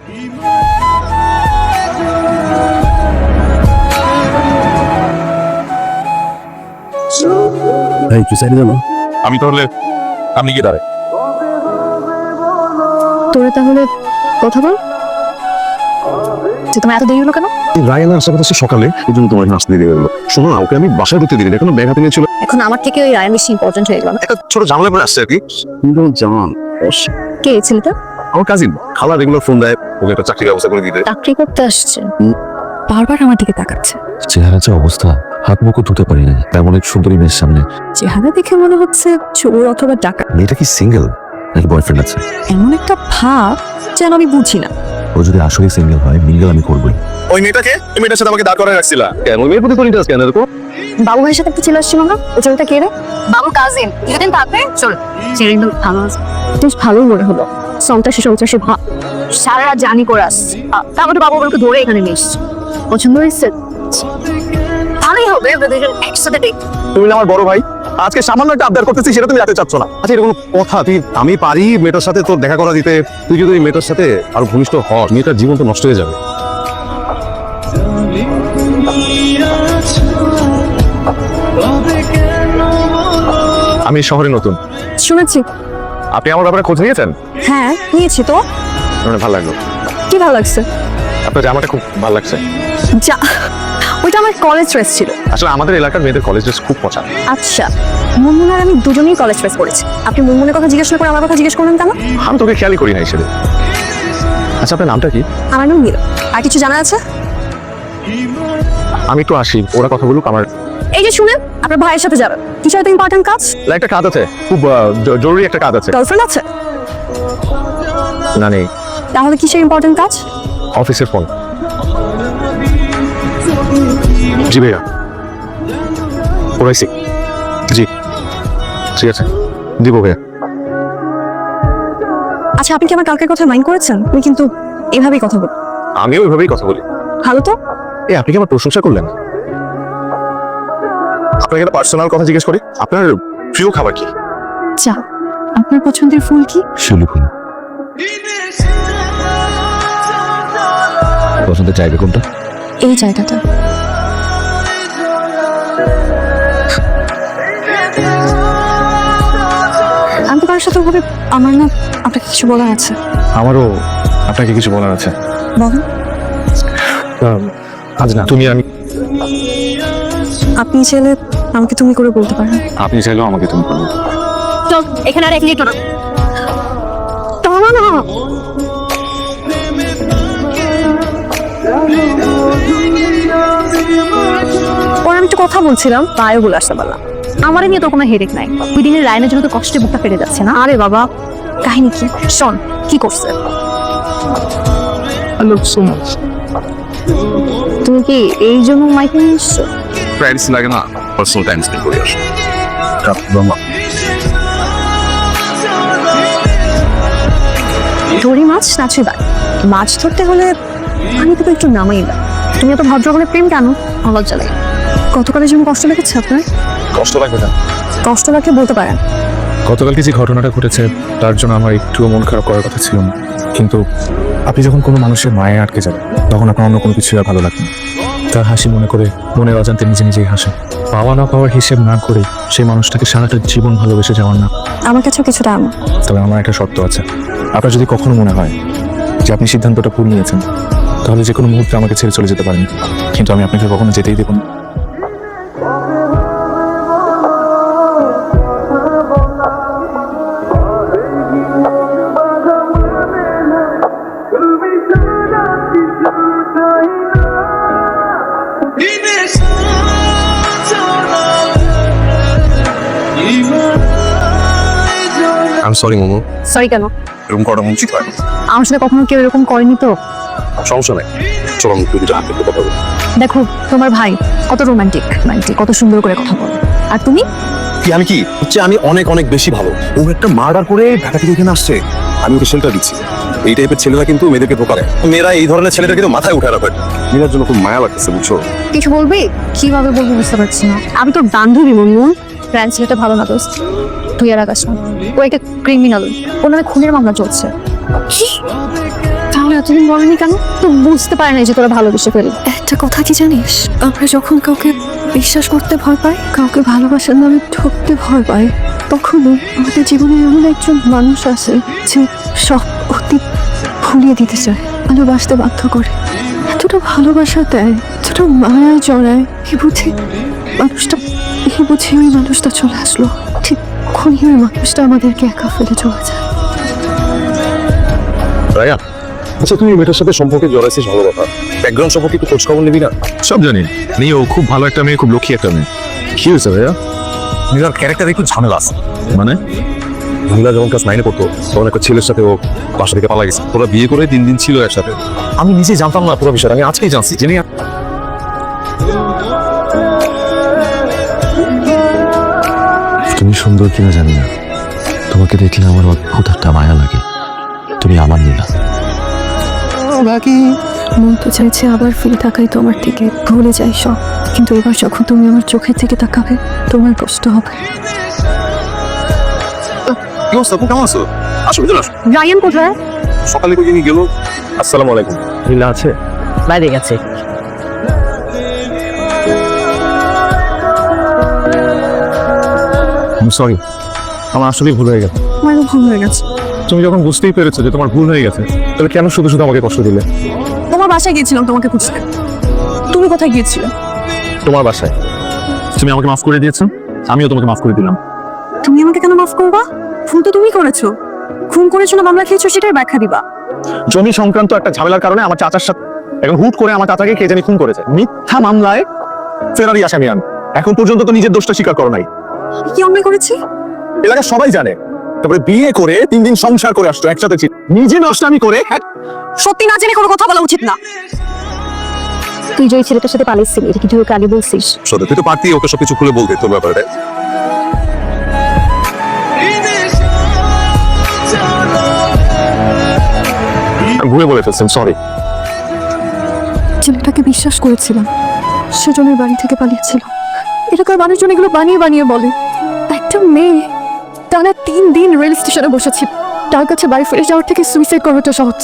আমি তাহলে আপনি কি দাঁড়ায় তোরা তাহলে কথা বল। তোমার এত দেরি হলো কেন? রায়ান আসার কথা সকালে, এই জন্য তোমার আসতে দেরি হলো। শোনো না, ওকে আমি বাসায় ঢুকতে দিই, এখনো ব্যাগ হাতে নিয়েছিল। এখন আমার থেকে ওই রায়ান বেশি ইম্পর্টেন্ট হয়ে গেল না? একটা ছোট ঝামেলা পরে আসছে আর কি। কিন্তু জান কে ছেলেটা? আমার কাজিন, খালা রেগুলার ফোন দেয়, ওকে একটা চাকরির ব্যবস্থা করে দিতে। চাকরি করতে আসছে, বারবার আমার দিকে তাকাচ্ছে। চেহারা যে অবস্থা, হাত মুখও ধুতে পারি না, তেমন এক সুন্দরী মেয়ের সামনে। চেহারা দেখে মনে হচ্ছে চোর অথবা ডাকাত। মেয়েটা কি সিঙ্গেল নাকি বয়ফ্রেন্ড আছে? এমন একটা ভাব যেন আমি বুঝি না। ও যদি আসলে সিঙ্গেল হয়, মিঙ্গেল আমি করবোই। ওই মেয়েটাকে, ওই মেয়েটার সাথে আমাকে দাঁড় করায় রাখছিলা কেন? ওই মেয়ের প্রতি তোর ইন্টারেস্ট কেন এরকম? বাবু ভাইয়ের সাথে একটা ছেলে আসছিল না, ওই ছেলেটা কে রে? বাবুর কাজিন। কিছুদিন থাকবে চল। ছেলেটা ভালো আছে, বেশ ভালোই মনে হলো। সন্ত্রাসী ভাব, সারা রাত জানি করে আসছে। তারপরে বাবু বলকে ধরে এখানে নিয়ে এসছে। পছন্দ হয়েছে? ভালোই হবে, একসাথে দেখ। তুমি আমার বড় ভাই, আজকে সামান্য একটা আবদার করতেছি, সেটা তুমি রাখতে চাচ্ছ না। আচ্ছা, এরকম কথা তুই, আমি পারি মেয়েটার সাথে তোর দেখা করা দিতে। তুই যদি মেয়েটার সাথে আরো ঘনিষ্ঠ হস, মেয়েটার জীবন তো নষ্ট হয়ে যাবে। আমি শহরে নতুন, শুনেছি। আপনি আমার ব্যাপারে খোঁজ নিয়েছেন? হ্যাঁ নিয়েছি তো। ভালো লাগলো। কি ভালো লাগছে? আপনার জামাটা খুব ভালো লাগছে। যা, ওইটা আমার কলেজ ড্রেস ছিল। আসলে আমাদের এলাকার মেয়েদের কলেজ ড্রেস খুব পছন্দ। আচ্ছা, মুনমুন আর আমি দুজনেই কলেজ ড্রেস পরেছি। আপনি মুনমুনের কথা জিজ্ঞেস করে আমার কথা জিজ্ঞেস করলেন কেন? আমি তোকে খেয়ালই করি না হিসেবে। আচ্ছা, আপনার নামটা কি? আমার নাম নীলা। আর কিছু জানা আছে? আমি একটু আসি, ওরা কথা বলুক। আমার এই যে শুনেন, আপনার ভাইয়ের সাথে যাবেন। কিছু একটা ইম্পর্টেন্ট কাজ? একটা কাজ আছে, খুব জরুরি একটা কাজ আছে। গার্লফ্রেন্ড আছে? না, নেই। তাহলে কিসের ইম্পর্টেন্ট কাজ? অফিসের ফোন। জি ভাইয়া, পড়াইছি। জি, ঠিক আছে, দিব ভাইয়া। আচ্ছা, আপনি কি আমার কালকের কথা মাইন্ড করেছেন? আমি কিন্তু এভাবেই কথা বলি। আমিও ওইভাবেই কথা বলি। ভালো তো। আপনি কি আমার প্রশংসা করলেন? আপনাকে একটা পার্সোনাল কথা জিজ্ঞেস করি, আপনার প্রিয় খাবার কি? চা। আপনার পছন্দের ফুল কি? শিউলি ফুল। পছন্দের জায়গা কোনটা? এই জায়গাটা। আমি তো কারোর সাথে ওভাবে, আমার না আপনাকে কিছু বলার আছে। আমারও আপনাকে কিছু বলার আছে। বলেন। আজ না, তুমি আমি। আপনি চাইলে আমাকে তুমি করে বলতে পারেন। আপনি চাইলেও আমাকে তুমি করবেন। চল, এখানে আর 1 মিনিট না। দাঁড়া না। ওর আমি একটু কথা বলছিলাম, তাইও বলে আসতে পারলাম। আমারে নিয়ে তো কোনো হেডেক নাই। ওই দিনের রায়নের জন্য তো কষ্টে বুকটা ফেটে যাচ্ছে না? আরে বাবা, কাহিনী কি? শোন, কি করছে? তুমি কি এই জন্য মাইকে নিয়ে এসছো? প্রাইভেসি লাগে না, পার্সোনাল টাইম স্পেন্ড করি আসলে। ধরি মাছ নাচুই বাদ। মাছ ধরতে হলে আমি তো একটু নামাই না। তুমি এত ভদ্র বলে প্রেম কেন? আমার লজ্জা লাগে। গতকালের জন্য কষ্ট লেগেছে আপনার? কষ্ট লাগবে না। কষ্ট লাগলে বলতে পারেন। গতকালকে যে ঘটনাটা ঘটেছে, তার জন্য আমার একটুও মন খারাপ করার কথা ছিল না, কিন্তু আপনি যখন কোনো মানুষের মায়ে আটকে যাবেন, তখন আপনার অন্য কোনো কিছুই আর ভালো লাগবে না। তার হাসি মনে করে মনের অজান্তে নিজে নিজেই হাসেন। পাওয়া না পাওয়ার হিসেব না করে সেই মানুষটাকে সারাটা জীবন ভালোবেসে যাওয়ার না। আমার কাছেও কিছুটা এমন। তবে আমার একটা শর্ত আছে, আপনার যদি কখনো মনে হয় যে আপনি সিদ্ধান্তটা ভুল নিয়েছেন, তাহলে যে কোনো মুহূর্তে আমাকে ছেড়ে চলে যেতে পারেন, কিন্তু আমি আপনাকে কখনো যেতেই দেব না। I'm sorry, momo. সরি কেন? এরকম করাটা উচিত হয় না। আমার সাথে কখনো কেউ এরকম করেনি তো। সমস্যা নাই, চলো আমি দুটো হাতে কথা বলবো। দেখো, তোমার ভাই কত রোমান্টিক, কত সুন্দর করে কথা বলে। আর তুমি? আমি কি হচ্ছে, আমি অনেক অনেক বেশি ভালো। ও একটা মার্ডার করে ঢাকা থেকে এখানে আসছে, আমি ওকে শেল্টার দিচ্ছি। এই টাইপের ছেলেরা কিন্তু মেয়েদেরকে ধোকা দেয়। মেয়েরা এই ধরনের ছেলেটা কিন্তু মাথায় উঠে রাখে। মেয়ের জন্য খুব মায়া লাগতেছে, বুঝছো? কিছু বলবি? কিভাবে বলবো বুঝতে পারছি না। আমি তোর বান্ধবী মুনমুন। ফ্রেন্ড ছেলেটা ভালো না দোস্ত, তুই আর আকাশ না। ও একটা ক্রিমিনাল, ওর নামে খুনের মামলা চলছে। তাহলে এতদিন বলেনি কেন? তো বুঝতে পারে না যে তোরা ভালোবেসে ফেলবি। একটা কথা কি জানিস, আমরা যখন কাউকে বিশ্বাস করতে ভয় পাই, কাউকে ভালোবাসার নামে ঠকতে ভয় পাই, তখনই আমাদের জীবনে এমন একজন মানুষ আছে যে সব অতীত ভুলিয়ে দিতে চায়, ভালোবাসতে বাধ্য করে, এতটা ভালোবাসা দেয়, এতটা মায়া জড়ায়। এই বুঝি ওই মানুষটা চলে আসলো, ঠিক তখনই ওই মানুষটা আমাদেরকে একা ফেলে চলে যায়। রায়া, আচ্ছা তুই মেয়েটার সাথে সম্পর্কে জড়াইছিস ভালো কথা, ব্যাকগ্রাউন্ড সম্পর্কে একটু খোঁজ খবর নিবি না? সব জানি ও খুব ভালো একটা মেয়ে, খুব লক্ষ্মী একটা মেয়ে। কি হয়েছে ভাইয়া? নীলার ক্যারেক্টার একটু ঝামেলা আছে। মানে নীলা যখন ক্লাস 9-এ পড়তো তখন একটা ছেলের সাথে ও বাসা থেকে পালা গেছে। ওরা বিয়ে করে 3 দিন ছিল একসাথে। আমি নিজে জানতাম না পুরো বিষয়টা, আমি আজকেই জানছি। জেনে তুমি সুন্দর কিনা জানি না, তোমাকে দেখলে আমার অদ্ভুত একটা মায়া লাগে। তুমি আমার নীলা। মন তো চাইছে আবার ফিরে তাকাই তোমার দিকে, ভুলে যাই সব, কিন্তু এবার যখন তুমি আমার চোখের দিকে তাকাবে তোমার কষ্ট হবে। কি অবস্থা, আপু কেমন আছো? আসো ভিতরে আসো। রায়ান কোথায়? সকালে কই গেল? আসসালামু আলাইকুম। নীলা আছে? বাইরে গেছে। সরি, আমার আসলেই ভুল হয়ে গেছে। আমারও ভুল হয়ে গেছে। তুমি যখন বুঝতেই পেরেছো যে তোমার ভুল হয়ে গেছে, তাহলে কেন শুধু শুধু আমাকে কষ্ট দিলে? তোমার বাসায় গিয়েছিলাম তোমাকে খুঁজতে। তুমি কোথায় গিয়েছিলে? তোমার বাসায়। তুমি আমাকে মাফ করে দিয়েছো, আমিও তোমাকে মাফ করে দিলাম। তুমি আমাকে কেন মাফ করবা? ভুল তো তুমি করেছো। খুন করেছো না মামলা খেয়েছো সেটাই ব্যাখ্যা দিবা। জমি সংক্রান্ত একটা ঝামেলার কারণে আমার চাচার সাথে এখন হুট করে আমার চাচাকে কে জানি খুন করেছে। মিথ্যা মামলায় ফেরারি আসামি আমি। এখন পর্যন্ত তো নিজের দোষটা স্বীকার করো নাই। কি অন্যায় করেছি? এলাকা সবাই জানে। তারপরে বিয়ে করে 3 দিন সংসার করে আসতো একসাথে ছিল, নিজে নষ্টামি করে। সত্যি না জেনে কোনো কথা বলা উচিত না। তুই যে ওই ছেলেটার সাথে পালিয়েছিলি, এটা কি তুই ওকে আগে বলছিস? সত্যি তুই তো পারতি ওকে সবকিছু খুলে বলতে তোর ব্যাপারে। ভুলে বলে ফেলছেন, সরি। ছেলেটাকে বিশ্বাস করেছিলাম, সেজন্যই বাড়ি থেকে পালিয়েছিল। এলাকার মানুষজন এগুলো বানিয়ে বানিয়ে বলে। একটা মেয়ে টানা 3 দিন রেল স্টেশনে বসেছিল, তার কাছে বাড়ি ফিরে যাওয়ার থেকে সুইসাইড করাটা সহজ।